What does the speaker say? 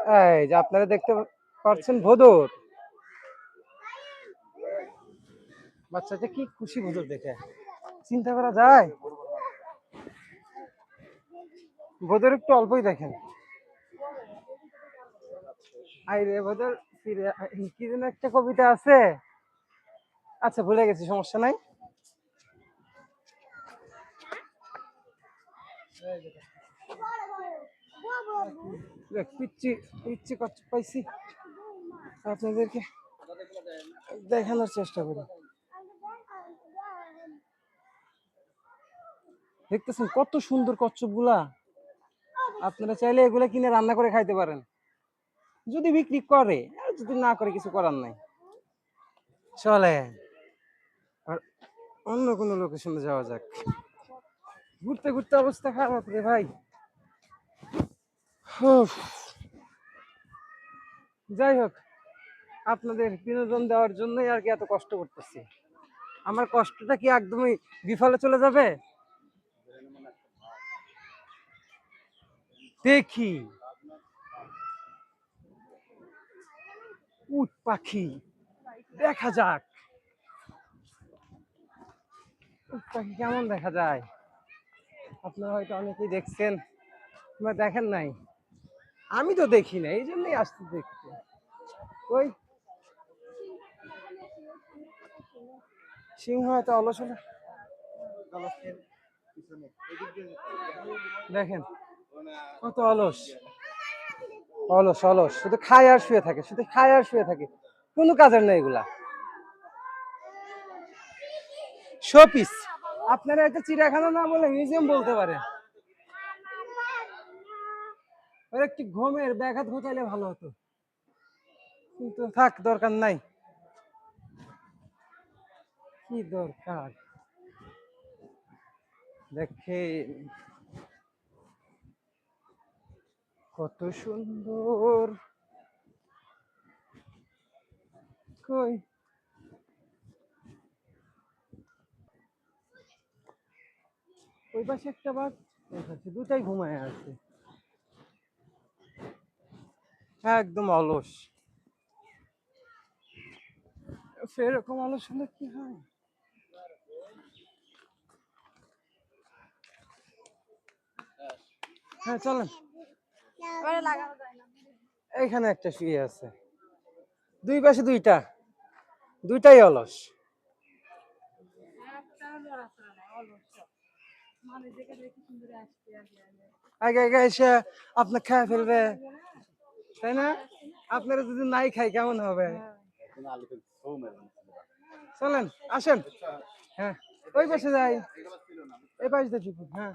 এই যে আপনারা দেখতে পাচ্ছেন ভোদর, বাচ্চাটা কি খুশি ভোদর দেখে, চিন্তা করা যায়। ভোদর একটু অল্পই দেখেন। আই রে ভোদর ফিরে কি যেন একটা কবিতা আছে, আচ্ছা ভুলে গেছি, সমস্যা নাই। পিচ্ছি পিচ্ছি কচ্ছপ পাইছি, আপনাদেরকে দেখানোর চেষ্টা করি। দেখতেছেন কত সুন্দর কচ্ছপ গুলা, আপনারা চাইলে এগুলা কিনে রান্না করে খাইতে পারেন যদি বিক্রি করে, আর যদি না করে কিছু করার নাই, চলে। আর অন্য কোনো লোকেশনে যাওয়া যাক। ঘুরতে ঘুরতে অবস্থা খারাপ রে ভাই। উফ, যাই হোক, আপনাদের বিনোদন দেওয়ার জন্যই আর কি এত কষ্ট করতেছি। আমার কষ্টটা কি একদমই বিফলে চলে যাবে? দেখি উট পাখি, দেখা যাক উট পাখি কেমন দেখা যায়। আপনারা হয়তো অনেকেই দেখছেন বা দেখেন নাই, আমি তো দেখি না, এই জন্যই আসতে দেখতে। ওই সিংহ হয়তো অলস হলে, দেখেন কত অলস, অলস অলস, শুধু খায় আর শুয়ে থাকে, শুধু খায় আর শুয়ে থাকে, কোনো কাজের নেই এগুলা, শোপিস। আপনারা একটা চিড়িয়াখানা না বলে মিউজিয়াম বলতে পারেন। ওর একটি ঘুমের ব্যাঘাত ঘটাইলে ভালো হতো, কিন্তু থাক, দরকার নাই। কি দরকার, দেখে কত সুন্দর। কই ওই পাশে একটা বাঘ, দুটাই ঘুমায় আছে, একদম অলস। সেরকম অলস হলে কি হয়? হ্যাঁ চলেন, এইখানে একটা শুয়ে আছে, দুই পাশে দুইটা, দুইটাই অলস। আগে আগে এসে আপনার খায় ফেলবে, তাই না? আপনারা যদি নাই খাই কেমন হবে? চলেন আসেন, হ্যাঁ ওই পাশে যাই, এই পাশে দেখি, হ্যাঁ